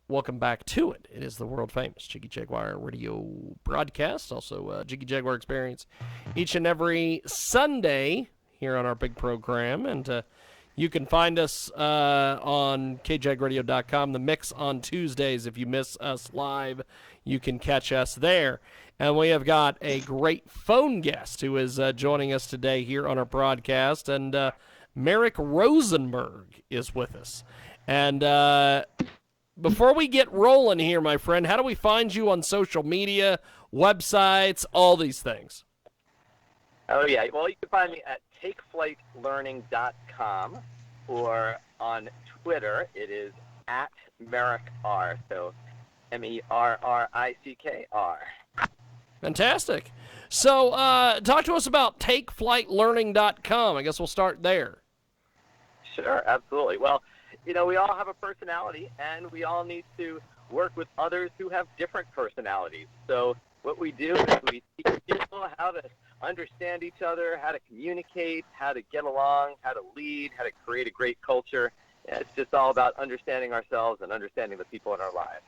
welcome back to it. It is the world famous Jiggy Jaguar radio broadcast, also Jiggy Jaguar Experience, each and every Sunday here on our big program. And you can find us on kjagradio.com. The mix on Tuesdays. If you miss us live, you can catch us there. And we have got a great phone guest who is joining us today here on our broadcast. And Merrick Rosenberg is with us. And before we get rolling here, my friend, how do we find you on social media, websites, all these things? Oh, yeah. Well, you can find me at takeflightlearning.com, or on Twitter, it is at Merrick R. So MERRICKR. Fantastic. So talk to us about takeflightlearning.com. I guess we'll start there. Sure, absolutely. Well, we all have a personality, and we all need to work with others who have different personalities. So what we do is we teach people how to understand each other, how to communicate, how to get along, how to lead, how to create a great culture. It's just all about understanding ourselves and understanding the people in our lives.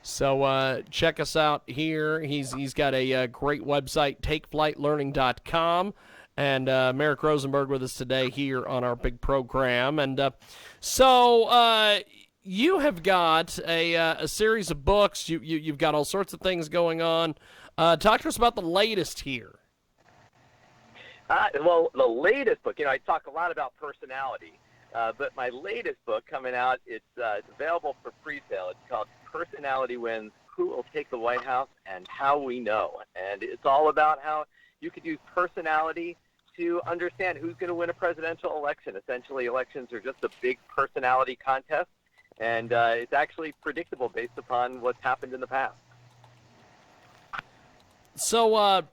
So check us out here. He's got a great website, takeflightlearning.com. And Merrick Rosenberg with us today here on our big program. And so you have got a series of books. You've got all sorts of things going on. Talk to us about the latest here. Well, the latest book, I talk a lot about personality, but my latest book coming out, it's available for pre-sale. It's called Personality Wins, Who Will Take the White House and How We Know. And it's all about how you could use personality to understand who's going to win a presidential election. Essentially, elections are just a big personality contest, and it's actually predictable based upon what's happened in the past. So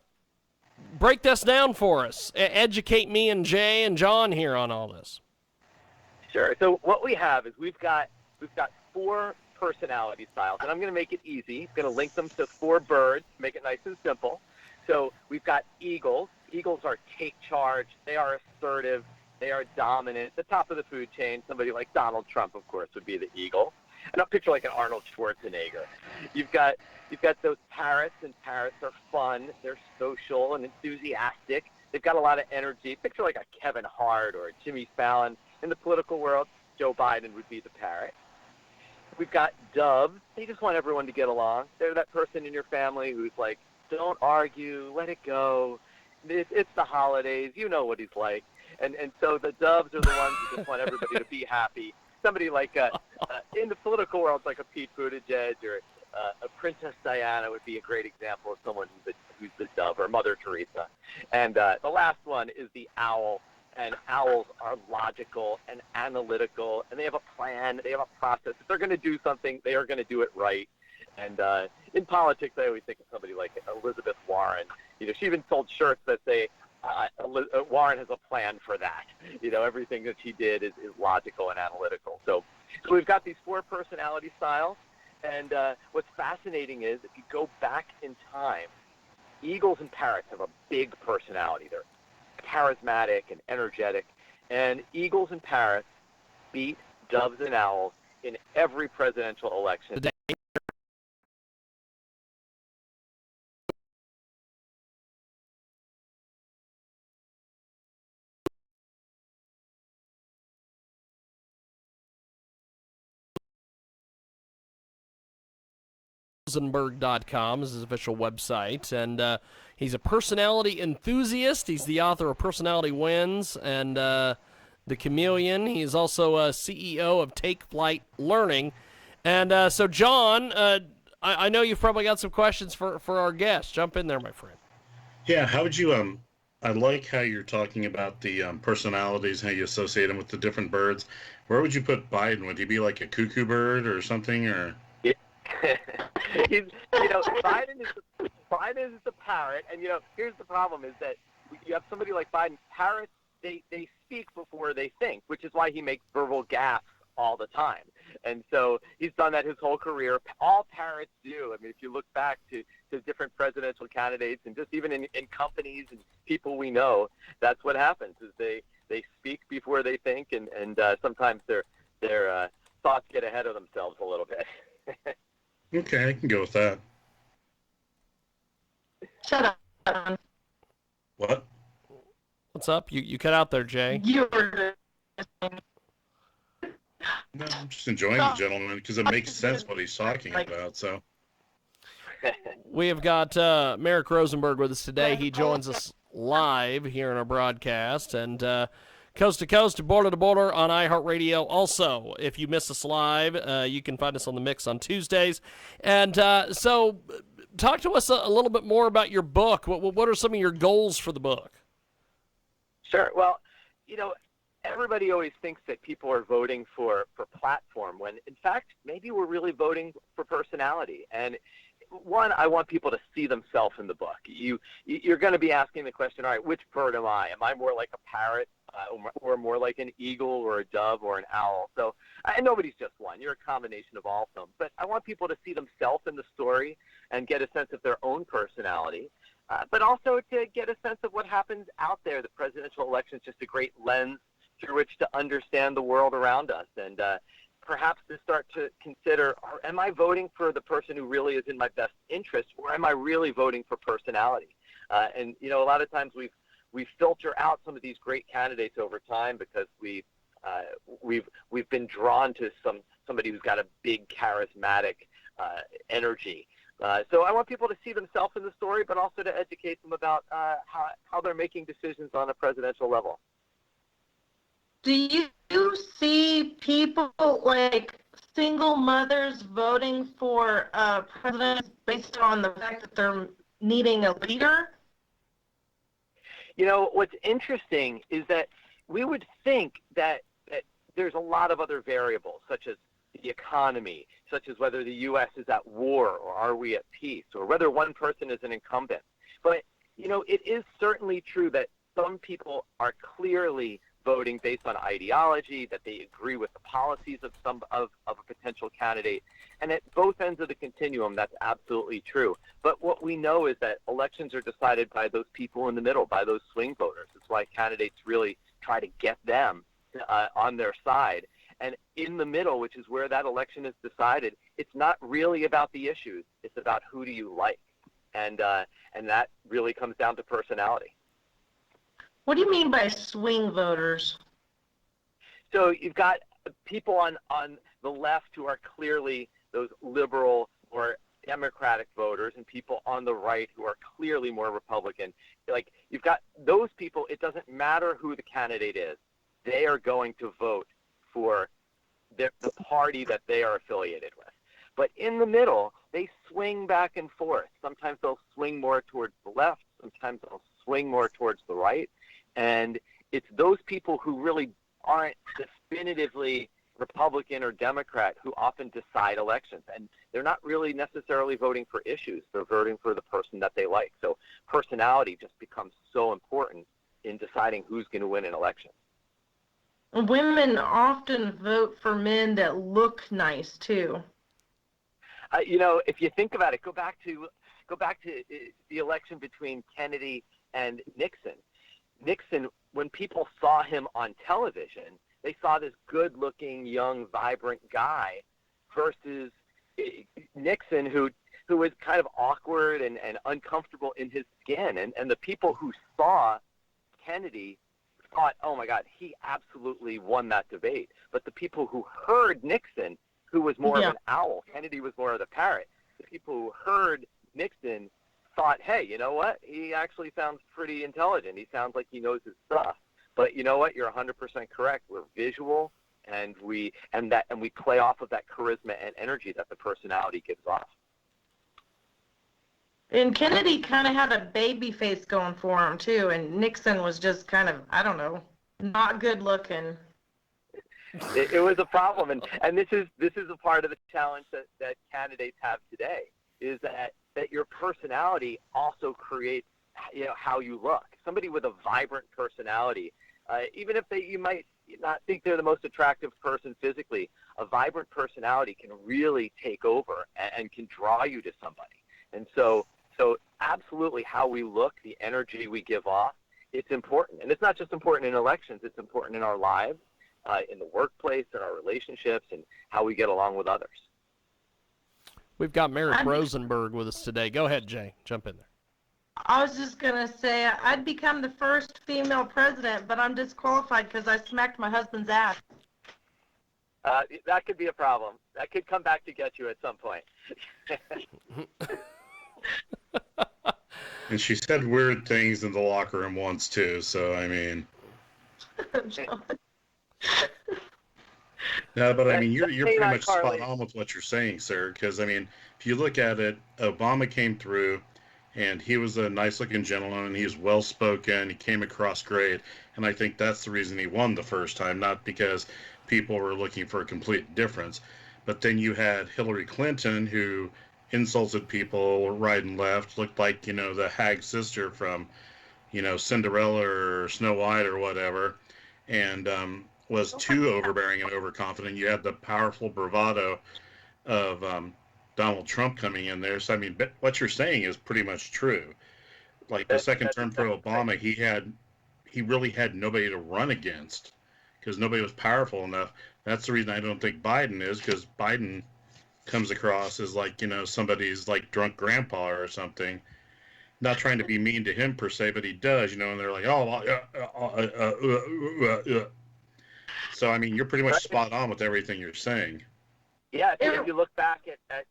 break this down for us. Educate me and Jay and John here on all this. Sure. So what we have is we've got 4 personality styles, and I'm going to make it easy. I'm going to link them to 4 birds, make it nice and simple. So we've got eagles. Eagles are take charge. They are assertive. They are dominant. The top of the food chain, somebody like Donald Trump, of course, would be the eagle. And I'll picture like an Arnold Schwarzenegger. You've got those parrots, and parrots are fun. They're social and enthusiastic. They've got a lot of energy. Picture like a Kevin Hart or a Jimmy Fallon. In the political world, Joe Biden would be the parrot. We've got doves. They just want everyone to get along. They're that person in your family who's like, don't argue, let it go. It's the holidays. You know what he's like. And so the doves are the ones who just want everybody to be happy. Somebody like, in the political world, like a Pete Buttigieg or a Princess Diana would be a great example of someone who's the dove, or Mother Teresa. And the last one is the owl. And owls are logical and analytical, and they have a plan. They have a process. If they're going to do something, they are going to do it right. And in politics, I always think of somebody like Elizabeth Warren. She even sold shirts that say, Warren has a plan for that. Everything that she did is logical and analytical. So we've got these 4 personality styles. And what's fascinating is if you go back in time, eagles and parrots have a big personality. They're charismatic and energetic. And eagles and parrots beat doves and owls in every presidential election. Rosenberg.com is his official website, and he's a personality enthusiast. He's the author of Personality Wins and The Chameleon. He's also a CEO of Take Flight Learning. And so, John, I know you've probably got some questions for our guest. Jump in there, my friend. Yeah, how would you, I like how you're talking about the personalities, how you associate them with the different birds. Where would you put Biden? Would he be like a cuckoo bird or something, or? Biden is the parrot, and here's the problem: is that you have somebody like Biden. Parrots, they speak before they think, which is why he makes verbal gaffes all the time. And so he's done that his whole career. All parrots do. I mean, if you look back to different presidential candidates, and just even in companies and people we know, that's what happens: is they speak before they think, and sometimes they're thoughts get ahead of themselves a little bit. Okay, I can go with that. Shut up. What? What's up? You cut out there, Jay. You were No, I'm just enjoying the gentleman because it makes sense what he's talking about. So, We have got Merrick Rosenberg with us today. He joins us live here in our broadcast and coast to coast, border to border on iHeartRadio. Also, if you miss us live, you can find us on the Mix on Tuesdays. And so, talk to us a little bit more about your book. What are some of your goals for the book? Sure. Well, everybody always thinks that people are voting for platform when, in fact, maybe we're really voting for personality. And one, I want people to see themselves in the book. You're going to be asking the question, all right, which bird am I? Am I more like a parrot or more like an eagle or a dove or an owl? So nobody's just one. You're a combination of all of them. But I want people to see themselves in the story and get a sense of their own personality. But also to get a sense of what happens out there. The presidential election is just a great lens through which to understand the world around us, and perhaps to start to consider, am I voting for the person who really is in my best interest, or am I really voting for personality? And a lot of times we filter out some of these great candidates over time because we've been drawn to somebody who's got a big charismatic energy. So I want people to see themselves in the story, but also to educate them about how they're making decisions on a presidential level. Do you see people like single mothers voting for presidents based on the fact that they're needing a leader? What's interesting is that we would think that there's a lot of other variables, such as the economy, such as whether the U.S. is at war or are we at peace, or whether one person is an incumbent. But, it is certainly true that some people are clearly voting based on ideology, that they agree with the policies of a potential candidate. And at both ends of the continuum, that's absolutely true. But what we know is that elections are decided by those people in the middle, by those swing voters. It's why candidates really try to get them on their side. And in the middle, which is where that election is decided, it's not really about the issues. It's about who do you like. And that really comes down to personality. What do you mean by swing voters? So you've got people on the left who are clearly those liberal or Democratic voters, and people on the right who are clearly more Republican. Like, you've got those people, it doesn't matter who the candidate is. They are going to vote for the party that they are affiliated with. But in the middle, they swing back and forth. Sometimes they'll swing more towards the left. Sometimes they'll swing more towards the right. And it's those people who really aren't definitively Republican or Democrat who often decide elections. And they're not really necessarily voting for issues. They're voting for the person that they like. So personality just becomes so important in deciding who's going to win an election. Women often vote for men that look nice too. If you think about it, go back to the election between Kennedy and Nixon. Nixon, when people saw him on television, they saw this good-looking, young, vibrant guy versus Nixon, who was kind of awkward and uncomfortable in his skin. And the people who saw Kennedy thought, oh, my God, he absolutely won that debate. But the people who heard Nixon, who was more of an owl, Kennedy was more of the parrot, the people who heard Nixon thought, hey, you know what? He actually sounds pretty intelligent. He sounds like he knows his stuff. But you know what? You're 100% correct. We're visual, and we play off of that charisma and energy that the personality gives off. And Kennedy kind of had a baby face going for him too, and Nixon was just kind of, I don't know, not good looking. It was a problem, and this is a part of the challenge that candidates have today, is that your personality also creates how you look. Somebody with a vibrant personality, even if you might not think they're the most attractive person physically, a vibrant personality can really take over and can draw you to somebody. And so absolutely how we look, the energy we give off, it's important. And it's not just important in elections, it's important in our lives. in the workplace, in our relationships, and how we get along with others. We've got Merrick Rosenberg with us today. Go ahead, Jay. Jump in there. I was just going to say I'd become the first female president, but I'm disqualified because I smacked my husband's ass. That could be a problem. That could come back to get you at some point. And she said weird things in the locker room once too. So I mean, no, but I mean you're pretty much spot on with what you're saying, sir. Because I mean, if you look at it, Obama came through, and he was a nice-looking gentleman, and he was well-spoken. He came across great, and I think that's the reason he won the first time, not because people were looking for a complete difference. But then you had Hillary Clinton, who insulted people right and left, looked like, the hag sister from, Cinderella or Snow White or whatever, and was too overbearing and overconfident. You had the powerful bravado of Donald Trump coming in there. So, I mean, what you're saying is pretty much true. Like the second term for Obama, he really had nobody to run against because nobody was powerful enough. That's the reason I don't think Biden is, because Biden comes across as like, somebody's like drunk grandpa or something. Not trying to be mean to him per se, but he does, and they're like, So, I mean, you're pretty much spot on with everything you're saying. Yeah, if you look back at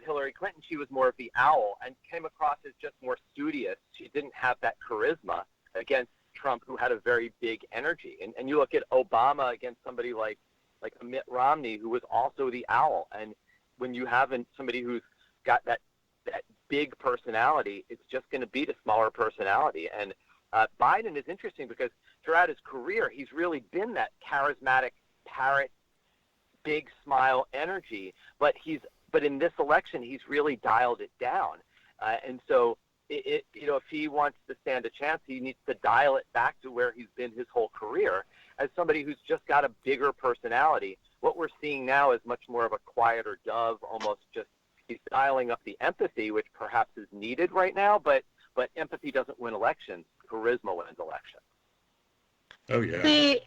Hillary Clinton, she was more of the owl and came across as just more studious. She didn't have that charisma against Trump, who had a very big energy. And you look at Obama against somebody like a Mitt Romney, who was also the owl. And when you have somebody who's got that big personality, it's just going to beat a smaller personality. And Biden is interesting because throughout his career, he's really been that charismatic parrot, big smile energy, but in this election he's really dialed it down, and so if he wants to stand a chance, he needs to dial it back to where he's been his whole career, as somebody who's just got a bigger personality. What we're seeing now is much more of a quieter dove, almost just he's dialing up the empathy, which perhaps is needed right now, but empathy doesn't win elections, charisma wins elections. Oh yeah.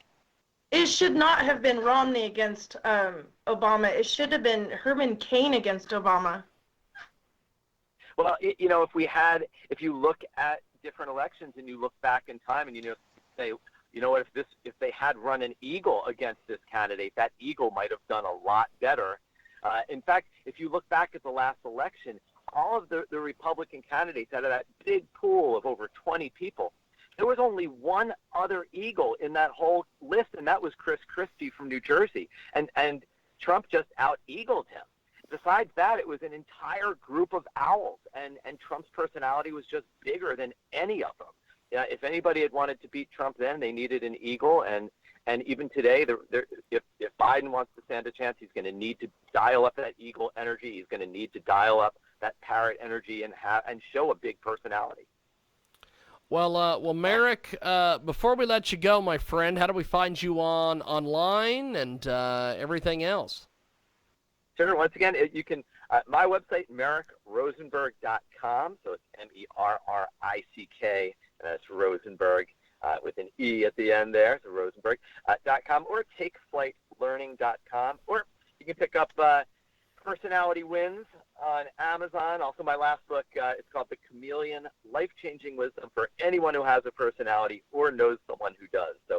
It should not have been Romney against Obama. It should have been Herman Cain against Obama. Well, if you look at different elections and you look back in time and say, what, if they had run an eagle against this candidate, that eagle might have done a lot better. In fact, if you look back at the last election, all of the Republican candidates out of that big pool of over 20 people, there was only one other eagle in that whole list, and that was Chris Christie from New Jersey. And Trump just out-eagled him. Besides that, it was an entire group of owls, and Trump's personality was just bigger than any of them. If anybody had wanted to beat Trump then, they needed an eagle, and even today, if Biden wants to stand a chance, he's going to need to dial up that eagle energy. He's going to need to dial up that parrot energy and show a big personality. Well, Merrick, before we let you go, my friend, how do we find you online and everything else? Sure. Once again, you can my website, merrickrosenberg.com. So it's MERRICK, and that's Rosenberg with an E at the end there. So Rosenberg.com, or takeflightlearning.com, or you can pick up Personality Wins on Amazon. Also, my last book, it's called The Chameleon, Life-Changing Wisdom for anyone who has a personality or knows someone who does. So